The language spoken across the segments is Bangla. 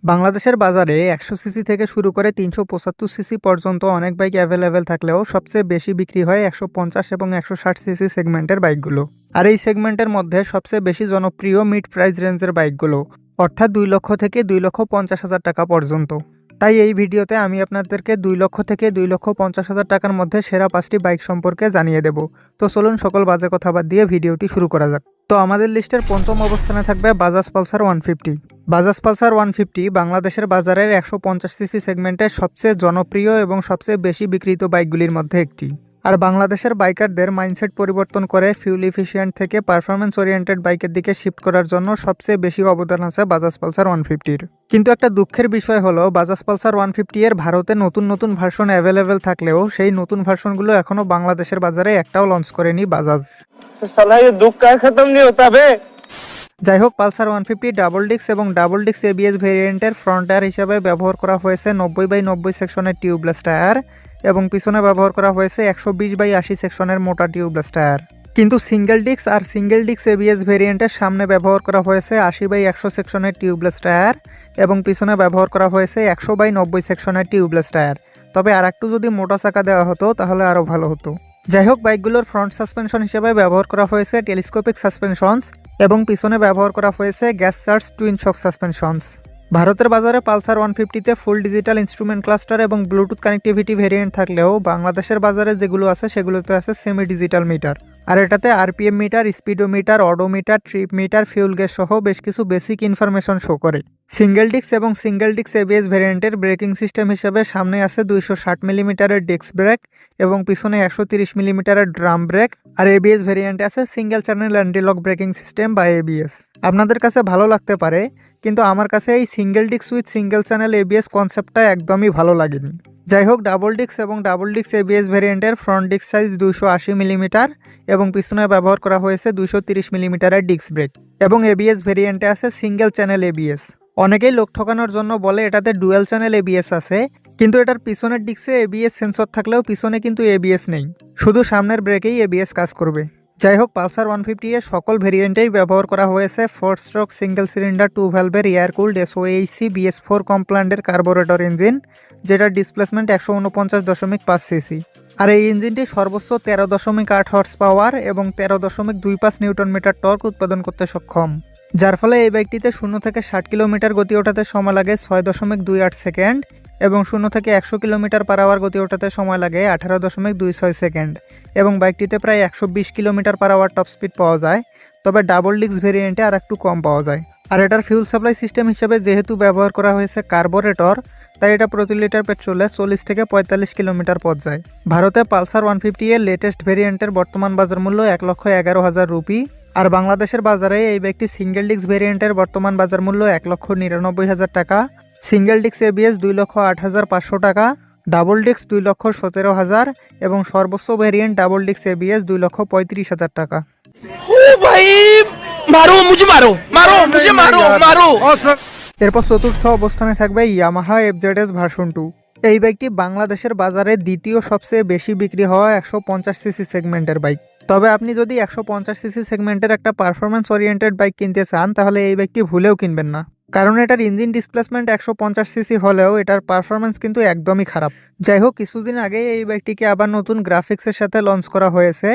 বাংলাদেশের বাজারে 100 সিসি থেকে শুরু করে 375 সিসি পর্যন্ত অনেক বাইক অ্যাভেলেবেল থাকলেও সবচেয়ে বেশি বিক্রি হয় 150 এবং 160 সিসি সেগমেন্টের বাইকগুলো। আর এই সেগমেন্টের মধ্যে সবচেয়ে বেশি জনপ্রিয় মিড প্রাইস রেঞ্জের বাইকগুলো, অর্থাৎ 2 লক্ষ থেকে 2,50,000 টাকা পর্যন্ত। তাই এই ভিডিওতে আমি আপনাদেরকে 2 লক্ষ থেকে 2,50,000 টাকার মধ্যে সেরা 5টি বাইক সম্পর্কে জানিয়ে দেব। তো চলুন সকল বাজে কথা বাদ দিয়ে ভিডিওটি শুরু করা যাক। তো আমাদের লিস্টের পঞ্চম অবস্থানে থাকবে বাজাজ পালসার 150। বাজাজ পালসার 150 বাংলাদেশের বাজারের 150 সিসি সেগমেন্টের সবচেয়ে জনপ্রিয় এবং সবচেয়ে বেশি বিক্রিত বাইকগুলির মধ্যে একটি। আর বাংলাদেশের বাইকারদের মাইন্ডসেট পরিবর্তন করে ফিউল এফিশিয়েন্ট থেকে পারফরমেন্স ওরিয়েন্টেড বাইকের দিকে শিফট করার জন্য সবচেয়ে বেশি অবদান আছে বাজাজ পালসার 150-র। কিন্তু একটা দুঃখের বিষয় হলো বাজাজ পালসার 150 এর ভারতে নতুন নতুন ভার্সন অ্যাভেলেবেল থাকলেও সেই নতুন ভার্সনগুলো এখনও বাংলাদেশের বাজারে একটাও লঞ্চ করেনি বাজাজ। যাই হোক, পালসার 150 ডাবল ডিস্ক এবং ডাবল ডিস্ক এবিএস ভেরিয়েন্টের ফ্রন্ট টায়ার হিসাবে ব্যবহার করা হয়েছে 90/90 সেকশনের টিউবলেস টায়ার এবং পিছনে ব্যবহার করা হয়েছে 120/80 সেকশনের মোটা টিউবলেস টায়ার। কিন্তু সিঙ্গেল ডিস্ক আর সিঙ্গেল ডিস্ক এবিএস ভেরিয়েন্টের সামনে ব্যবহার করা হয়েছে 80/100 সেকশনের টিউবলেস টায়ার এবং পিছনে ব্যবহার করা হয়েছে 100/90 সেকশনের টিউবলেস টায়ার। তবে আর একটু যদি মোটা চাকা দেওয়া হতো তাহলে আরও ভালো হতো। যাই হোক, বাইকগুলোর ফ্রন্ট সাসপেনশন হিসেবে ব্যবহার করা হয়েছে টেলিস্কোপিক সাসপেনশনস এবং পিছনে ব্যবহার করা হয়েছে gas charge twin shock suspensions. ভারতের বাজারে পালসার 150-তে ফুল ডিজিটাল ইনস্ট্রুমেন্ট ক্লাস্টার এবং ব্লুটুথ কানেক্টিভিটি ভেরিয়েন্ট থাকলেও বাংলাদেশের বাজারে যেগুলো আছে সেগুলোতে আছে সেমি ডিজিটাল মিটার। আর এটাতে RPM meter, speedometer, odometer, trip meter, fuel gas সহ বেশ কিছু বেসিক ইনফরমেশন শো করে। সিঙ্গেল ডিস্ক এবং সিঙ্গেল ডিস্ক এবিএস ভেরিয়েন্টের ব্রেকিং সিস্টেম হিসেবে সামনে আছে 260 মিলিমিটারের ডিস্ক ব্রেক এবং পিছনে 130 মিলিমিটারের ড্রাম ব্রেক। আর এবিএস ভেরিয়েন্টে আছে single channel anti-lock braking system বা এবিএস। আপনাদের কাছে ভালো লাগতে পারে, কিন্তু আমার কাছে এই single disc with single channel ABS কনসেপ্টটা একদমই ভালো লাগেনি। যাই হোক, ডাবল ডিস্ক এবং ডাবল ডিস্ক এবিএস ভেরিয়েন্টের ফ্রন্ট ডিস্ক সাইজ 280 মিলিমিটার এবং পিছনে ব্যবহার করা হয়েছে 230 মিলিমিটারের ডিস্ক ব্রেক এবং এবিএস ভেরিয়েন্টে আছে সিঙ্গেল চ্যানেল এবিএস। অনেকেই লোক ঠকানোর জন্য বলে এটাতে ডুয়েল চ্যানেল এবিএস আছে, কিন্তু এটার পিছনের ডিস্কে এবিএস সেন্সর থাকলেও পিছনে কিন্তু এবিএস নেই, শুধু সামনের ব্রেকেই এবিএস কাজ করবে। যাই হোক, পালসার 150 এর সকল ভেরিয়েন্টেই ব্যবহার করা হয়েছে 4 স্ট্রোক সিঙ্গেল সিলিন্ডার 2 ভ্যালভের এয়ার কুলড SOHC BS4 কমপ্লান্টের কার্বোরেটর ইঞ্জিন, যেটার ডিসপ্লেসমেন্ট 149.5 সিসি। আর এই ইঞ্জিনটি সর্বোচ্চ 13.8 হর্স পাওয়ার এবং 13.25 নিউটন মিটার টর্ক উৎপাদন করতে সক্ষম, যার ফলে এই বাইকটিতে 0 থেকে 60 কিলোমিটার গতি ওঠাতে সময় লাগে 6.28 সেকেন্ড এবং 0 থেকে 100 কিলোমিটার পার আওয়ার গতি ওঠাতে সময় লাগে 18.26 সেকেন্ড এবং বাইকটিতে প্রায় 120 kilometre per hour top speed পাওয়া যায়। তবে ডাবল ডিস্ক ভেরিয়েন্টে আর একটু কম পাওয়া যায়। আর এটার ফিউল সাপ্লাই সিস্টেম হিসেবে যেহেতু ব্যবহার করা হয়েছে কার্বোরেটর, তাই এটা প্রতি লিটার পেট্রোলে 40 থেকে 45 কিলোমিটার পথ যায়। ভারতে পালসার 150 এর লেটেস্ট ভেরিয়েন্টের বর্তমান বাজার মূল্য 1,11,000 রুপি। আর বাংলাদেশের বাজারে এই বাইকটি সিঙ্গেল ডিস্ক ভেরিয়েন্টের বর্তমান বাজার মূল্য 1,99,000 টাকা, সিঙ্গেল ডিস্ক এবিএস 2,08,500 টাকা, ডাবল ডিস্ক 2,17,000 এবং সর্বোচ্চ ভেরিয়েন্ট ডাবল ডিস্ক এবিএস 2,35,000 টাকা। এরপর চতুর্থ অবস্থানে থাকবে ইয়ামাহা FZS ভার্সন 2। এই বাইকটি বাংলাদেশের বাজারে দ্বিতীয় সবচেয়ে বেশি বিক্রি হওয়া 150 সিসি সেগমেন্টের বাইক। তবে আপনি যদি 150 সিসি সেগমেন্টের একটা পারফরমেন্স ওরিয়েন্টেড বাইক কিনতে চান তাহলে এই বাইকটি ভুলেও কিনবেন না, কারণ এটার ইঞ্জিন ডিসপ্লেসমেন্ট 150 সিসি হলেও এটার পারফরমেন্স কিন্তু একদমই খারাপ। যাই হোক, কিছুদিন আগে এই বাইকটিকে আবার নতুন গ্রাফিক্সের সাথে লঞ্চ করা হয়েছে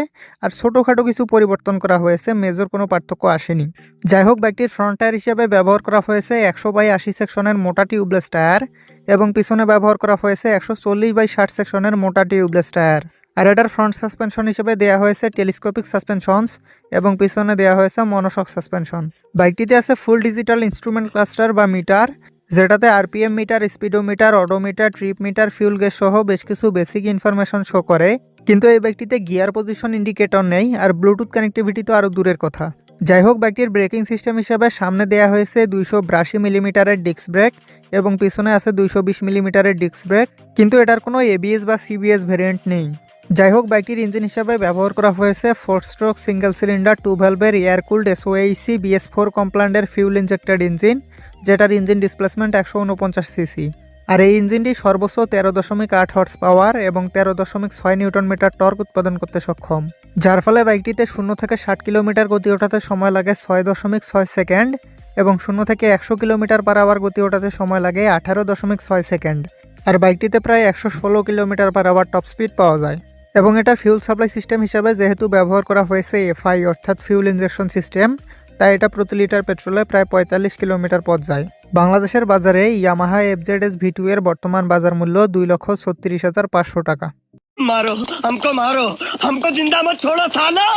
আর ছোটোখাটো কিছু পরিবর্তন করা হয়েছে, মেজর কোনো পার্থক্য আসেনি। যাই হোক, বাইকটির ফ্রন্ট টায়ার হিসেবে ব্যবহার করা হয়েছে 100/80 সেকশনের মোটা টিউবলেস টায়ার এবং পিছনে ব্যবহার করা হয়েছে 140/60 সেকশনের মোটা টিউবলেস টায়ার। আর এটার ফ্রন্ট সাসপেনশন হিসেবে দেওয়া হয়েছে টেলিস্কোপিক সাসপেনশনস এবং পিছনে দেওয়া হয়েছে মনোশক সাসপেনশন। বাইকটিতে আছে ফুল ডিজিটাল ইনস্ট্রুমেন্ট ক্লাস্টার বা মিটার, যেটাতে RPM meter, speedometer, odometer, trip meter, fuel gas সহ বেশ কিছু বেসিক ইনফরমেশন শো করে। কিন্তু এই বাইকটিতে গিয়ার পজিশন ইন্ডিকেটর নেই আর ব্লুটুথ কানেক্টিভিটি তো আরও দূরের কথা। যাই হোক, বাইকটির ব্রেকিং সিস্টেম হিসেবে সামনে দেওয়া হয়েছে 282 মিলিমিটারের ডিস্ক ব্রেক এবং পিছনে আছে 220 মিলিমিটারের ডিস্ক ব্রেক, কিন্তু এটার কোনো এবিএস বা সিবিএস ভেরিয়েন্ট নেই। যাই হোক, বাইকটির ইঞ্জিন হিসাবে ব্যবহার করা হয়েছে 4 স্ট্রোক সিঙ্গেল সিলিন্ডার 2 ভ্যালভের এয়ার কুলড SOHC BS4 কমপ্লান্টের ফিউল ইনজেক্টেড ইঞ্জিন, যেটার ইঞ্জিন ডিসপ্লেসমেন্ট 149 সিসি। আর এই ইঞ্জিনটি সর্বোচ্চ 13.8 হর্স পাওয়ার এবং 13.6 নিউটন মিটার টর্ক উৎপাদন করতে সক্ষম, যার ফলে বাইকটিতে 0 থেকে 60 কিলোমিটার গতি ওঠাতে সময় লাগে 6.6 সেকেন্ড এবং 0 থেকে 100 কিলোমিটার পার আওয়ার গতি ওঠাতে সময় লাগে 18.6 সেকেন্ড। আর বাইকটিতে প্রায় 116 kilometre per hour top speed পাওয়া যায়। এবং এটার ফিউল সাপ্লাই সিস্টেম হিসাবে যেহেতু ব্যবহার করা হয়েছে এফআই অর্থাৎ ফিউল ইনজেকশন সিস্টেম, তাই এটা প্রতি লিটার পেট্রোলে প্রায় 45 কিলোমিটার পথ যায়। বাংলাদেশের বাজারে ইয়ামাহা এফজেডএস ভি2 এর বর্তমান বাজার মূল্য 2,36,500 টাকা। मारो हमको जिंदा मत छोड़ो सालो।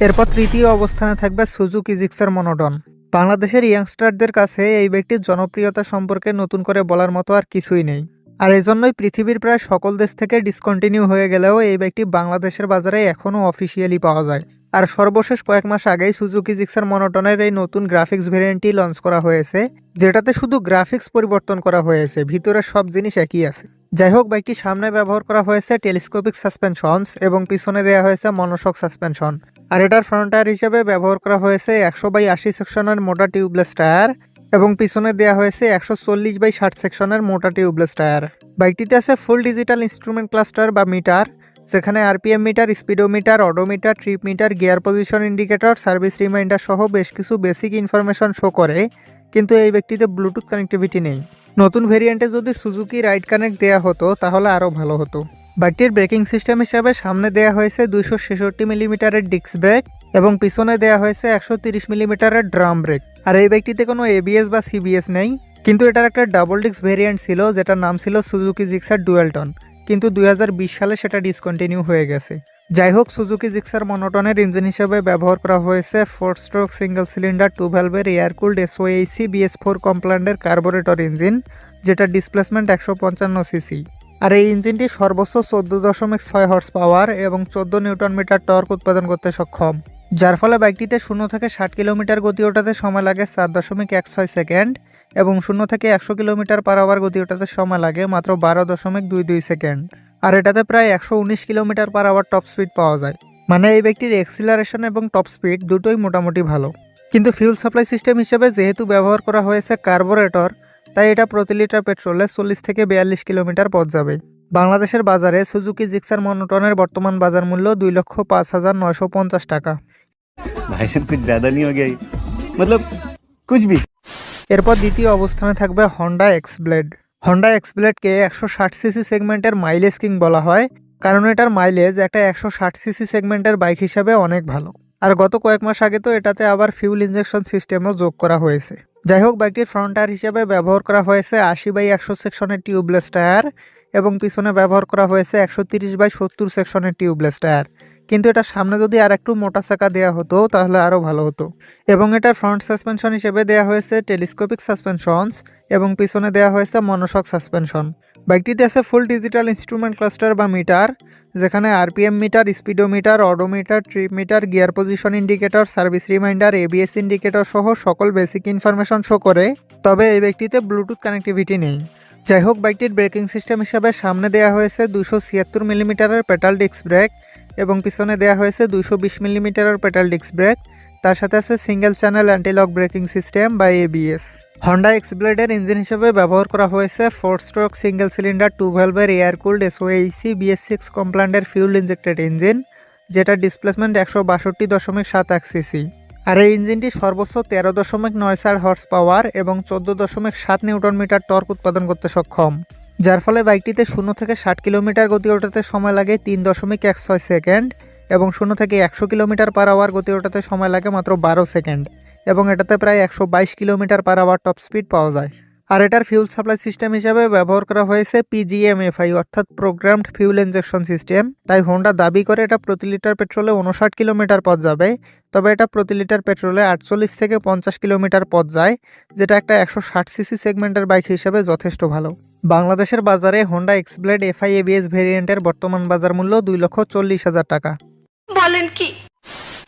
এরপর তৃতীয় অবস্থানে থাকবে সুজুকি জিক্সার মনোটন। বাংলাদেশের ইয়াংস্টারদের কাছে এই বাইকটির জনপ্রিয়তা সম্পর্কে নতুন করে বলার মতো আর কিছুই নেই। আর এজন্যই পৃথিবীর প্রায় সকল দেশ থেকে ডিসকন্টিনিউ হয়ে গেলেও এই বাইকটি বাংলাদেশের বাজারে এখনও অফিসিয়ালি পাওয়া যায়। আর সর্বশেষ কয়েক মাস আগেই সুজুকি জিক্সার মনোটনের এই নতুন গ্রাফিক্স ভেরিয়েন্টটি লঞ্চ করা হয়েছে, যেটাতে শুধু গ্রাফিক্স পরিবর্তন করা হয়েছে, ভিতরের সব জিনিস একই আছে। যাই হোক, বাইকটি সামনে ব্যবহার করা হয়েছে টেলিস্কোপিক সাসপেনশনস এবং পিছনে দেওয়া হয়েছে মনোশক সাসপেনশন। আর এটার ফ্রন্ট টায়ার হিসেবে ব্যবহার করা হয়েছে 100/80 সেকশনের মোটা টিউবলেস টায়ার এবং পিছনে দেওয়া হয়েছে 140/60 সেকশনের মোটা টিউবলেস টায়ার। বাইকটিতে আছে ফুল ডিজিটাল ইনস্ট্রুমেন্ট ক্লাস্টার বা মিটার, যেখানে RPM meter, speedometer, odometer, trip meter, gear position indicator, service reminder সহ বেশ কিছু বেসিক ইনফরমেশন শো করে, কিন্তু এই বাইকটিতে ব্লুটুথ কানেক্টিভিটি নেই। নতুন ভেরিয়েন্টে যদি সুজুকি রাইড কানেক্ট দেওয়া হতো তাহলে আরও ভালো হতো। বাইকটির ব্রেকিং সিস্টেম হিসাবে সামনে দেওয়া হয়েছে 266 মিলিমিটারের ডিস্ক ব্রেক এবং পিছনে দেওয়া হয়েছে 130 মিলিমিটারের ড্রাম ব্রেক। আর এই বাইকটিতে কোনো এবিএস বা সিবিএস নেই, কিন্তু এটার একটা ডাবল ডিস্ক ভেরিয়েন্ট ছিল যেটার নাম ছিল সুজুকি জিক্সার ডুয়েলটন, কিন্তু 2020 সালে সেটা ডিসকন্টিনিউ হয়ে গেছে। যাই হোক, সুজুকি জিক্সার মনোটনের ইঞ্জিন হিসেবে ব্যবহার করা হয়েছে 4 স্ট্রোক সিঙ্গেল সিলিন্ডার 2 ভ্যালভের এয়ার কুলড SOAC BS4 কমপ্ল্যান্ডের কার্বোরেটর ইঞ্জিন, যেটা ডিসপ্লেসমেন্ট 155 সিসি। আর এই ইঞ্জিনটি সর্বোচ্চ 14.6 হর্স পাওয়ার এবং 14 নিউটন মিটার টর্ক উৎপাদন করতে সক্ষম, যার ফলে বাইকটিতে 0 থেকে 60 কিলোমিটার গতি ওঠাতে সময় লাগে 4.16 সেকেন্ড এবং 0 থেকে 100 কিলোমিটার পার আওয়ার গতি ওঠাতে সময় লাগে মাত্র 12.22 সেকেন্ড। আর এটাতে প্রায় 119 kilometre per hour top speed পাওয়া যায়। মানে এই বাইকটির এক্সিলারেশন এবং টপ স্পিড দুটোই মোটামুটি ভালো। কিন্তু ফিউল সাপ্লাই সিস্টেম হিসেবে যেহেতু ব্যবহার করা হয়েছে কার্বোরেটর, তাই এটা প্রতি লিটার পেট্রোলে 40 থেকে 42 কিলোমিটার পথ যাবে। বাংলাদেশের বাজারে সুজুকি জিক্সার মনোটনের বর্তমান বাজার মূল্য 2,05,950 টাকা। भाई साहब कुछ ज्यादा नहीं हो गया ये? मतलब कुछ भी। এরপর দ্বিতীয় অবস্থানে থাকবে হন্ডা এক্সব্লেড। হন্ডা এক্সব্লেডকে 160 সিসি সেগমেন্টের মাইলেজ কিং বলা হয়, কারণ এটার মাইলেজ একটা 160 সিসি সেগমেন্টের বাইক হিসাবে অনেক ভালো। আর গত কয়েক মাস আগে তো এটাতে আবার ফিউল ইনজেকশন সিস্টেমও যোগ করা হয়েছে। যাই হোক, বাইকটির ফ্রন্ট টায়ার হিসেবে ব্যবহার করা হয়েছে 80/100 সেকশনের টিউবলেস টায়ার এবং পিছনে ব্যবহার করা হয়েছে 130/70 সেকশনের টিউবলেস টায়ার, কিন্তু এটার সামনে যদি আর একটু মোটা চাকা দেওয়া হতো তাহলে আরও ভালো হতো। এবং এটার ফ্রন্ট সাসপেনশন হিসেবে দেওয়া হয়েছে টেলিস্কোপিক সাসপেনশনস এবং পিছনে দেওয়া হয়েছে মনোশক সাসপেনশন। বাইকটিতে আছে ফুল ডিজিটাল ইনস্ট্রুমেন্ট ক্লাস্টার বা মিটার, যেখানে RPM meter, speedometer, odometer, trip meter, gear position indicator, service reminder, ABS indicator সহ সকল বেসিক ইনফরমেশন শো করে, তবে এই বাইকটিতে ব্লুটুথ কানেক্টিভিটি নেই। যাই হোক, বাইকটির ব্রেকিং সিস্টেম হিসাবে সামনে দেওয়া হয়েছে 276 মিলিমিটারের পেটাল ডিস্ক ব্রেক এবং পিছনে দেওয়া হয়েছে 220 মিলিমিটারের পেটাল ডিস্ক ব্রেক, তার সাথে আছে single channel antilock braking system বা এবিএস। হন্ডা এক্সব্লেডের ইঞ্জিন হিসেবে ব্যবহার করা হয়েছে 4 স্ট্রোক সিঙ্গেল সিলিন্ডার 2 ভ্যালভের এয়ার কুলড SOAC BS6 কমপ্ল্যান্ডের ফিউল ইনজেক্টেড ইঞ্জিন, যেটা ডিসপ্লেসমেন্ট 162.71 সিসি। আর এই ইঞ্জিনটি সর্বোচ্চ 13.94 হর্স পাওয়ার এবং 14.7 নিউটন মিটার টর্ক উৎপাদন করতে সক্ষম, যার ফলে বাইকটিতে 0 থেকে 60 কিলোমিটার গতি ওঠাতে সময় লাগে 3.16 সেকেন্ড এবং 0 থেকে 100 কিলোমিটার পার আওয়ার গতি ওঠাতে সময় লাগে মাত্র 12 সেকেন্ড এবং এটাতে প্রায় 122 kilometre per hour top speed পাওয়া যায়। আর এটার ফিউল সাপ্লাই সিস্টেম হিসাবে ব্যবহার করা হয়েছে PGM-FI অর্থাৎ প্রোগ্রামড ফিউল ইনজেকশন সিস্টেম। তাই হোন্ডা দাবি করে এটা প্রতি লিটার পেট্রোলে 59 কিলোমিটার পথ যাবে, তবে এটা প্রতি লিটার পেট্রোলে 48 থেকে 50 কিলোমিটার পথ যায়, যেটা একটা 160 সিসি সেগমেন্টের বাইক হিসেবে যথেষ্ট ভালো। বাংলাদেশের বাজারে হোন্ডা এক্সব্লেড FI ABS ভেরিয়েন্টের বর্তমান বাজার মূল্য 2,40,000 টাকা। বলেন কি?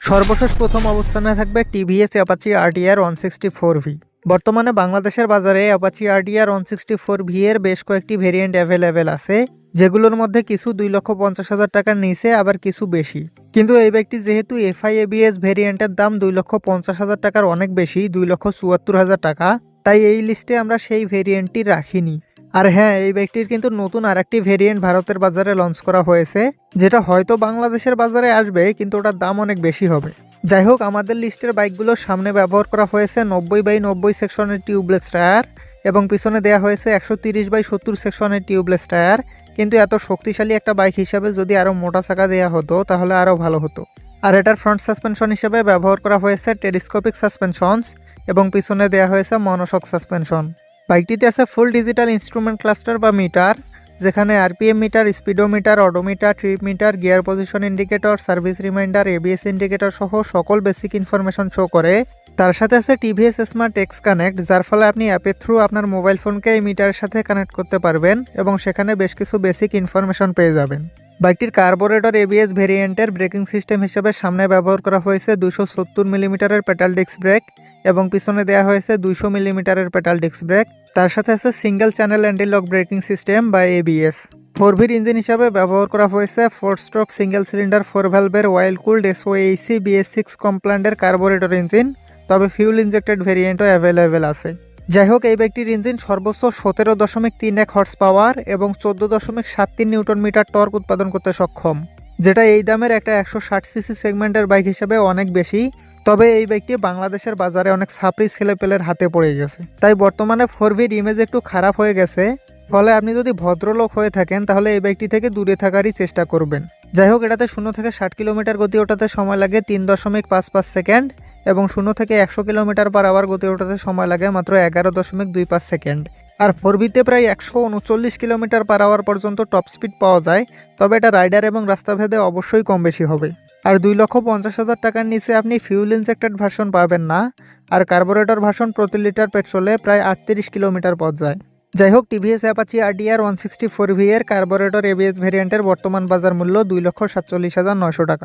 সর্বশেষ প্রথম অবস্থানে থাকবে টিভিএস অ্যাপাচি RTR 164V। বর্তমানে বাংলাদেশের বাজারে অ্যাপাচি RTR 164V এর বেশ কয়েকটি ভেরিয়েন্ট অ্যাভেলেবেল আছে, যেগুলোর মধ্যে কিছু 2,50,000 টাকার নিচে, আবার কিছু বেশি। কিন্তু এই বাইকটি যেহেতু FI ABS ভেরিয়েন্টের দাম 2,50,000 টাকার অনেক বেশি, 2,74,000 টাকা, তাই এই লিস্টে আমরা সেই ভেরিয়েন্টটি রাখিনি। আর হ্যাঁ, এই বাইকটির কিন্তু নতুন আরেকটি ভেরিয়েন্ট ভারতের বাজারে লঞ্চ করা হয়েছে, যেটা হয়তো বাংলাদেশের বাজারে আসবে, কিন্তু ওটার দাম অনেক বেশি হবে। যাই হোক, আমাদের লিস্টের বাইকগুলোর সামনে ব্যবহার করা হয়েছে 90/90 সেকশনের টিউবলেস টায়ার এবং পিছনে দেওয়া হয়েছে 130/70 সেকশনের টিউবলেস টায়ার। কিন্তু এত শক্তিশালী একটা বাইক হিসাবে যদি আরও মোটা চাকা দেওয়া হতো তাহলে আরও ভালো হতো। আর এটার ফ্রন্ট সাসপেনশন হিসেবে ব্যবহার করা হয়েছে টেলিস্কোপিক সাসপেনশনস এবং পিছনে দেওয়া হয়েছে মনোশক সাসপেনশন। বাইকটিতে আছে ফুল ডিজিটাল ইনস্ট্রুমেন্ট ক্লাস্টার বা মিটার, যেখানে RPM meter, speedometer, odometer, trip meter, gear position indicator, service reminder, ABS indicator সহ সকল বেসিক ইনফরমেশন শো করে। তার সাথে আছে টিভিএস স্মার্ট এক্স কানেক্ট, যার ফলে আপনি অ্যাপের থ্রু আপনার মোবাইল ফোনকে এই মিটারের সাথে কানেক্ট করতে পারবেন এবং সেখানে বেশ কিছু বেসিক ইনফরমেশন পেয়ে যাবেন। বাইকটির কার্বোরেটর এবিএস ভেরিয়েন্টের ব্রেকিং সিস্টেম হিসেবে সামনে ব্যবহার করা হয়েছে 270 মিলিমিটারের পেটাল ডিস্ক ব্রেক এবং পিছনে দেওয়া হয়েছে 200 মিলিমিটারের পেটাল ডিস্ক ব্রেক। তার সাথে আছে single channel anti lock braking system বা এবিএস। 4ভির ইঞ্জিন হিসাবে ব্যবহার করা হয়েছে 4 স্ট্রোক সিঙ্গেল সিলিন্ডার 4 ভ্যালভের অয়েল কুলড SOAC BS6 কমপ্ল্যান্ডের কার্বোরেটর ইঞ্জিন, তবে ফিউল ইনজেক্টেড ভেরিয়েন্টও অ্যাভেলেবেল আছে। যাই হোক, এই বাইকটির ইঞ্জিন সর্বোচ্চ 17.31 হর্স পাওয়ার এবং 14.73 নিউটন মিটার টর্ক উৎপাদন করতে সক্ষম, যেটা এই দামের একটা 160 সিসি সেগমেন্টের বাইক হিসেবে অনেক বেশি। তবে এই বাইকটি বাংলাদেশের বাজারে অনেক ছাপড়ি ছেলেপেলের হাতে পড়ে গেছে, তাই বর্তমানে 4ভির ইমেজ একটু খারাপ হয়ে গেছে। ফলে আপনি যদি ভদ্রলোক হয়ে থাকেন তাহলে এই বাইকটি থেকে দূরে থাকারই চেষ্টা করবেন। যাই হোক, এটাতে 0 থেকে 60 কিলোমিটার গতি ওঠাতে সময় লাগে 3.55 সেকেন্ড এবং 0 থেকে 100 কিলোমিটার পার আওয়ার গতি ওঠাতে সময় লাগে মাত্র 11.25 সেকেন্ড। আর 4ভিতে প্রায় 139 কিলোমিটার পার আওয়ার পর্যন্ত টপ স্পিড পাওয়া যায়, তবে এটা রাইডার এবং রাস্তাভেদে অবশ্যই কম বেশি হবে। আর 2,50,000 টাকার নিচে আপনি ফিউল ইনজেক্টেড ভার্সন পাবেন না। আর কার্বোরেটর ভার্সন প্রতি লিটার পেট্রোলে প্রায় 38 কিলোমিটার পথ যায়। যাই হোক, টিভিএস অ্যাপাচি RDR 164V এর কার্বোরেটর এবিএস ভেরিয়েন্টের বর্তমান বাজার মূল্য 2,47,900 টাকা।